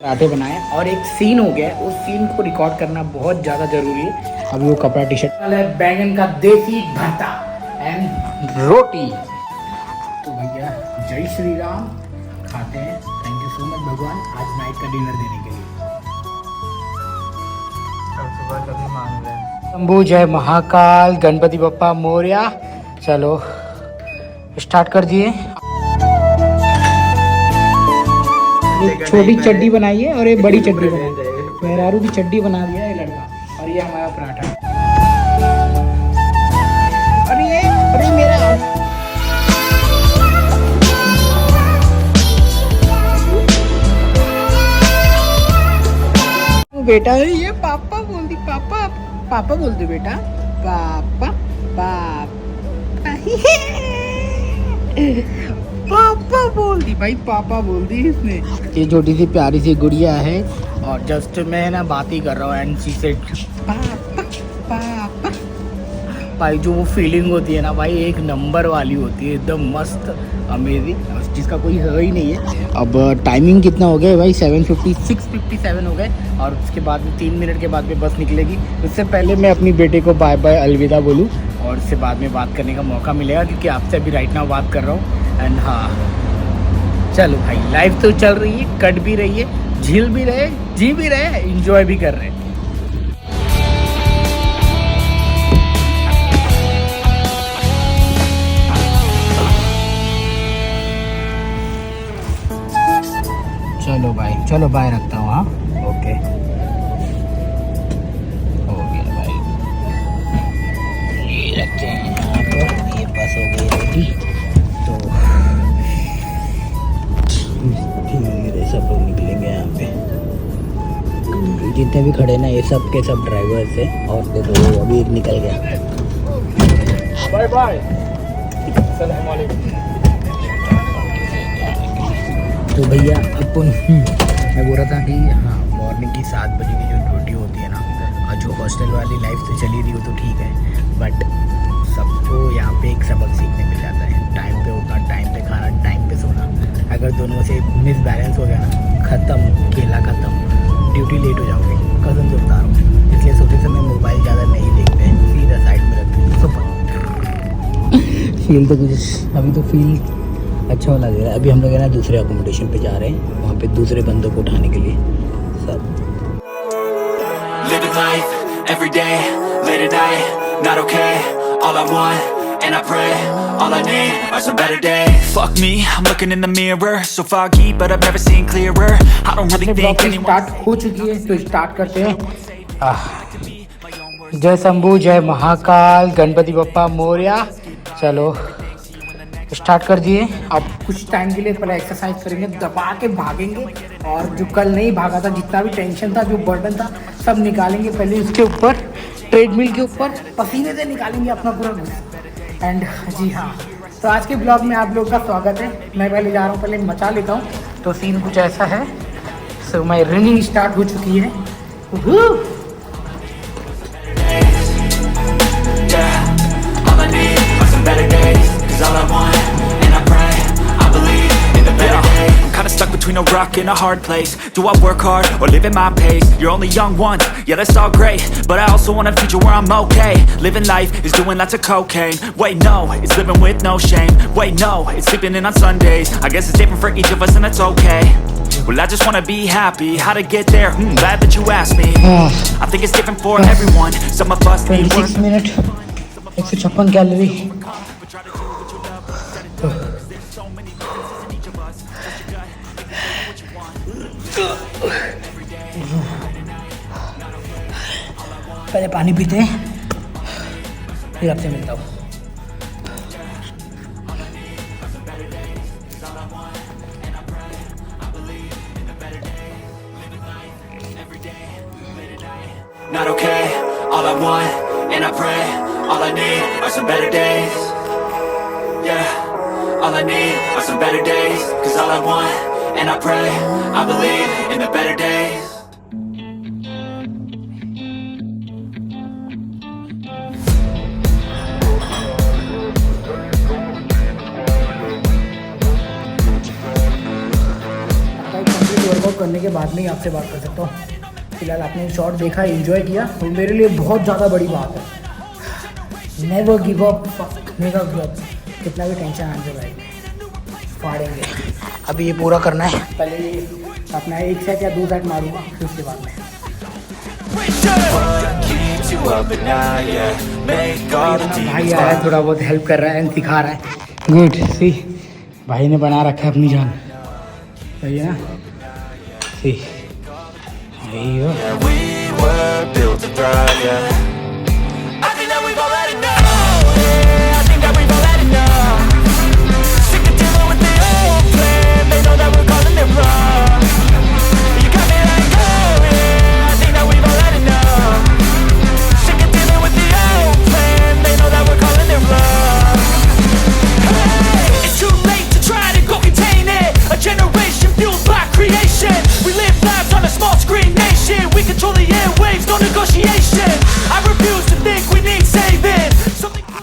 पराठे बनाए और एक सीन हो गया, उस सीन को रिकॉर्ड करना बहुत ज़्यादा ज़रूरी है। अभी वो कपड़ा टी शर्ट है, बैंगन का देसी भरता एंड रोटी। तो भैया जय श्री राम, खाते हैं। थैंक यू सो मच भगवान आज नाइट का डिनर देने के लिए। सुबह कभी मांग रहे हैं। शंभू जय महाकाल गणपति बप्पा मोरया। चलो स्टार्ट कर दिए। एक छोटी चड्डी बनाई है और एक बड़ी चड्डी बनाई है। मेहरारू की चड्डी बना दिया है लड़का। और ये हमारा पराठा। अरे मेरा बेटा है ये। पापा बोल दी, पापा पापा बोल दे बेटा। पापा पापा पापा बोल दी भाई, पापा बोल दी इसने। ये छोटी सी प्यारी सी गुड़िया है और जस्ट मैं ना बात ही कर रहा हूँ एंड शी सेड पापा पापा। भाई जो वो फीलिंग होती है ना भाई, एक नंबर वाली होती है, एकदम मस्त अमेजिंग, जिसका कोई है ही नहीं है। अब टाइमिंग कितना हो गया भाई? 6:57 हो गए और उसके बाद में 3 मिनट के बाद में बस निकलेगी। उससे पहले मैं अपनी बेटे को बाय बाय अलविदा बोलूँ और उससे बाद में बात करने का मौका मिलेगा, क्योंकि आपसे अभी राइट नाउ बात कर रहा हूँ। एंड हाँ चलो भाई, लाइफ तो चल रही है, कट भी रही है, झील भी रहे, जी भी रहे, इंजॉय भी कर रहे हैं। चलो भाई, चलो बाय रखता हूँ। हाँ ओके, हो गया भाई। ये रखते हैं यहाँ पर, ये बस हो गई रेडी। तो धीरे सब लोग निकलेंगे यहाँ पे, जितने भी खड़े ना ये सब के सब ड्राइवर्स है। और देखो अभी एक निकल गया। बाय बाय, अस्सलाम वालेकुम। तो भैया अपन मैं बोल रहा था कि हाँ, मॉर्निंग की 7 बजे की जो ड्यूटी होती है ना, और जो हॉस्टल वाली लाइफ तो चली रही हो तो ठीक है, बट सबको यहाँ पे एक सबक सीखने मिल जाता है। टाइम पे उठना, टाइम पे खाना, टाइम पे सोना। अगर दोनों से मिस बैलेंस हो गया ना, ख़त्म, खेला ख़त्म, ड्यूटी लेट हो जाओगे, कसम से बता रहा हूँ। इसलिए सोते समय मोबाइल ज़्यादा नहीं देखते हैं, सीधा साइड में रखते हैं। फील तो कुछ अभी तो फील अच्छा लग रहा है। अभी हम लोग है ना दूसरे अकोमोडेशन पे जा रहे हैं, वहाँ पे दूसरे बंदों को उठाने के लिए सब। Living life every day, late at night, not okay. All I want, and I pray, all I need are some better days. Fuck me, I'm looking in the mirror, so foggy, but I've never seen clearer. I don't really think anyone. Start हो चुकी है तो start करते हैं। जय शंभू जय महाकाल गणपति बप्पा मोरया। चलो start कर दिए। अब कुछ टाइम के लिए पहले एक्सरसाइज करेंगे, दबा के भागेंगे, और जो कल नहीं भागा था, जितना भी टेंशन था, जो बर्डन था, सब निकालेंगे पहले उसके ऊपर, ट्रेडमिल के ऊपर, पसीने से निकालेंगे अपना पूरा गुस्सा। एंड जी हाँ, तो आज के ब्लॉग में आप लोग का स्वागत है। मैं पहले जा रहा हूँ, पहले मचा लेता हूँ। तो सीन कुछ ऐसा है। सो माई रनिंग स्टार्ट हो चुकी है। All I want, and I pray, I believe in the better days. I'm kinda stuck between a rock and a hard place. Do I work hard or live at my pace? You're only young once, yeah that's all great, but I also want a future where I'm okay. Living life is doing lots of cocaine. Wait no, it's living with no shame. Wait no, it's sleeping in on Sundays. I guess it's different for each of us and that's okay. Well I just wanna be happy, how to get there? Glad that you asked me. I think it's different for everyone. Some of us need work. 26 minute, 156 calorie. पहले पानी पीते हैं, फिर आपसे मिलता हूँ। Not okay, all I want, and I pray, all I need are some better days. Yeah, all I need are some better days. Cause all I want, and I pray, I believe in the better days. Workout करने के बाद में ही आपसे बात कर सकता हूँ। फिलहाल आपने शॉट देखा, एंजॉय किया, तो मेरे लिए बहुत ज़्यादा बड़ी बात है। Never give up, never give up. कितना भी टेंशन आ जाए भाई, फाड़ेंगे। अभी ये पूरा करना है, पहले ये अपना 1 सेट या 2 सेट मारूंगा, फिर उसके बाद में भाई आया है, थोड़ा बहुत हेल्प कर रहा है, सिखा रहा है। गुड, सी भाई ने बना रखा है अपनी जान, सही है ना? सी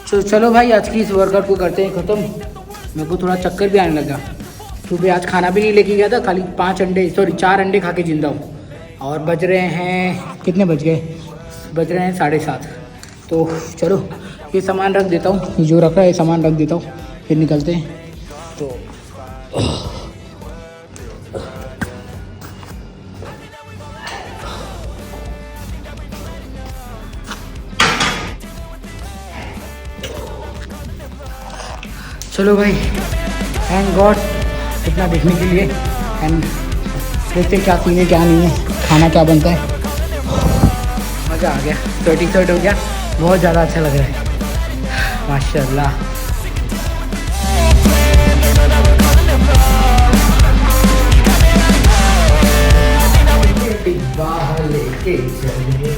तो चलो भाई, आज की इस वर्कआउट को करते हैं ख़त्म। मेरे को थोड़ा चक्कर भी आने लगा। सुबह आज खाना भी नहीं लेके गया था, खाली 4 अंडे खा के जिंदा हूँ। और बज रहे हैं, कितने बज गए? बज रहे हैं 7:30। तो चलो ये सामान रख देता हूँ, जो रखा है सामान रख देता हूँ, फिर निकलते हैं। तो चलो भाई, थैंक गॉड इतना देखने के लिए। एंड देखते क्या सीन है क्या नहीं है, खाना क्या बनता है। मज़ा आ गया, सर्टिफाइड हो गया, बहुत ज़्यादा अच्छा लग रहा है माशाल्लाह। बाहर लेके चले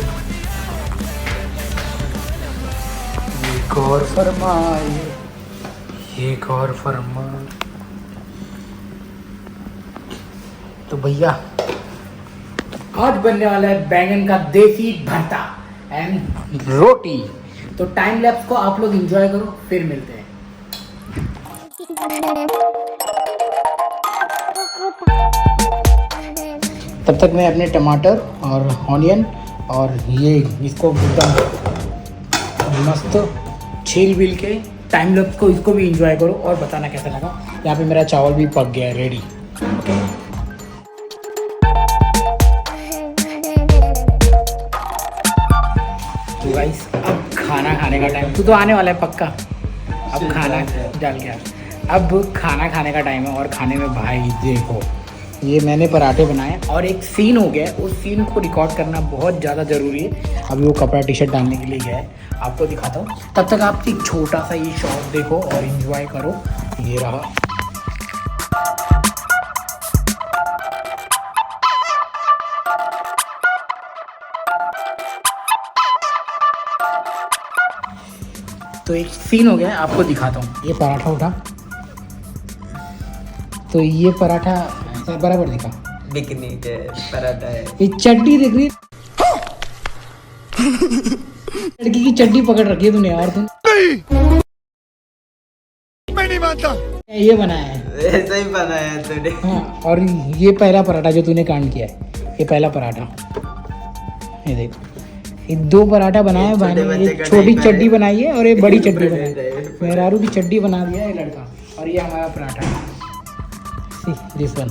गौर फरमाए, ये गौर फरमा। तो भैया आज बनने वाला है बैंगन का देसी भरता एंड रोटी। तो टाइम लैप्स को आप लोग एंजॉय करो, फिर मिलते हैं। तब तक मैं अपने टमाटर और ऑनियन और ये इसको एकदम मस्त छील बिल के टाइम लैप्स को इसको भी एंजॉय करो और बताना कैसा लगा। यहाँ पे मेरा चावल भी पक गया है, रेडी। तो गाइस अब खाना खाने का टाइम, तू तो आने वाला है पक्का। अब खाना डाल गया, अब खाना खाने का टाइम है। और खाने में भाई देखो, ये मैंने पराठे बनाए और एक सीन हो गया, उस सीन को रिकॉर्ड करना बहुत ज़्यादा ज़रूरी है। अभी वो कपड़ा टी शर्ट डालने के लिए गया है, आपको दिखाता हूँ। तब तक आप एक छोटा सा ये शॉट देखो और एंजॉय करो। ये रहा, तो एक सीन हो गया है, आपको दिखाता हूँ। ये पराठा उठा, तो ये पराठा बराबर दिखा, बिकनी के पराठा है। ये चड्डी देख रही, लड़की की चड्डी पकड़ रखी है तूने यार। तुम मैं नहीं मानता, ये बनाया है, ऐसा ही बनाया है तूने। हाँ, और ये पहला पराठा जो तूने कांड किया है, ये पहला पराठा। ये देख, ये 2 पराठा बनाया है भाई ने। ये छोटी चड्डी बनाई है और ये बड़ी चड्डी बनाई है। मेहरारू की चड्डी बना दिया है लड़का। और ये हमारा पराठा है, दिस वन।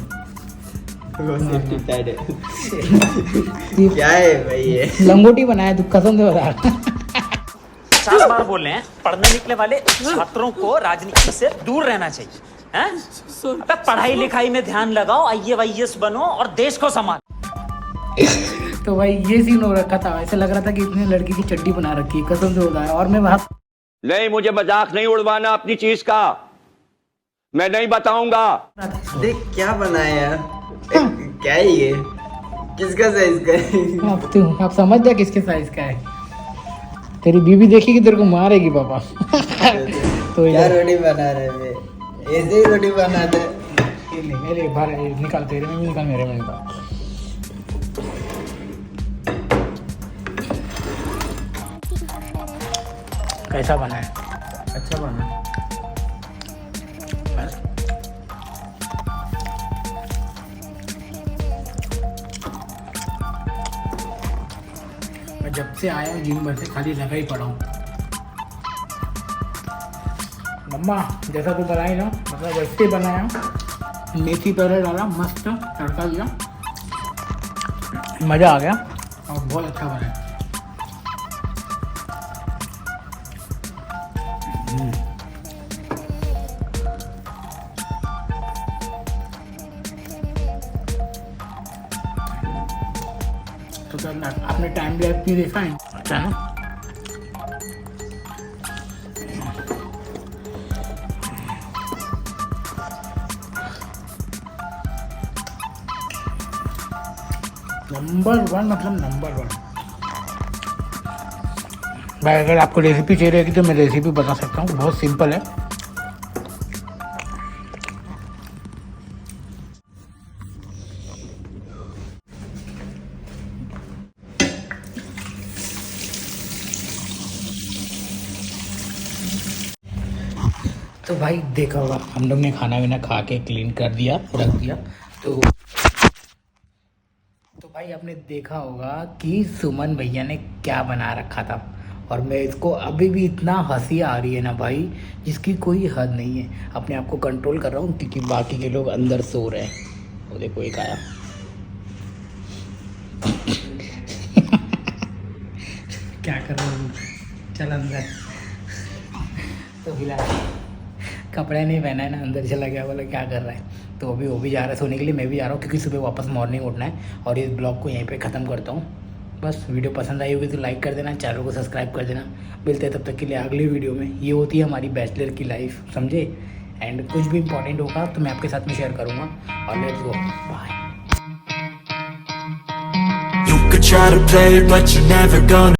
सेफ्टी पैड है। क्या है भाई ये? लंगोटी बनाया, तू कसम से बता। 50 बार बोल रहे हैं, पढ़ने निकले वाले छात्रों को राजनीति से दूर रहना चाहिए, हैं? अबे पढ़ाई लिखाई में ध्यान लगाओ, IAS बनो और देश को संभालो। तो भाई ये सीन हो रखा था, ऐसा लग रहा था कि इतने लड़की की चड्डी बना रखी है, कसम से होता है। और मैं वहाँ नहीं, मुझे मजाक नहीं उड़वाना अपनी चीज का, मैं नहीं बताऊंगा। देख क्या बनाया, क्या है ये, किसका साइज का है? आप समझ जा किसके साइज का है। तेरी बीवी देखेगी तेरे को मारेगी पापा। तो क्या रोटी बना रहे हैं? ऐसे ही रोटी बनाते हैं। मेरे बाहर निकाल, तेरे में भी निकाल, मेरे में निकाल। कैसा बना है? अच्छा बना। जब से आया हूँ जिम भर से खाली लगा ही पड़ा हूँ। मम्मा जैसा तू बनाई ना, मतलब वैसे ही बनाया। मेथी पहले डाला, मस्त तड़का दिया, मज़ा आ गया और बहुत अच्छा बना। तो क्या आपने टाइम लैप्स नहीं देखा है? अच्छा ना। नंबर 1 मतलब नंबर 1 भाई। अगर आपको रेसिपी चाहिए रहेगी तो मैं रेसिपी बता सकता हूँ, बहुत सिंपल है। तो भाई देखा होगा हम लोग ने खाना वाना खा के क्लीन कर दिया, रख दिया। तो भाई आपने देखा होगा कि सुमन भैया ने क्या बना रखा था, और मैं इसको अभी भी इतना हंसी आ रही है ना भाई, जिसकी कोई हद नहीं है। अपने आप को कंट्रोल कर रहा हूँ क्योंकि बाकी के लोग अंदर सो रहे हैं। वो देखो एक आया। क्या कर रहा हूँ, चल अंदर। तो फिलहाल कपड़े नहीं पहना है ना, अंदर चला गया, बोला क्या कर रहा है। तो अभी वो भी जा रहा है सोने के लिए, मैं भी जा रहा हूँ क्योंकि सुबह वापस मॉर्निंग उठना है। और इस ब्लॉग को यहीं पे ख़त्म करता हूँ। बस वीडियो पसंद आई होगी तो लाइक कर देना, चैनल को सब्सक्राइब कर देना। मिलते हैं तब तक के लिए अगली वीडियो में। ये होती है हमारी बैचलर की लाइफ, समझे। एंड कुछ भी इंपॉर्टेंट होगा तो मैं आपके साथ में शेयर करूँगा। और let's go, bye. You could try to play it, but you're never gonna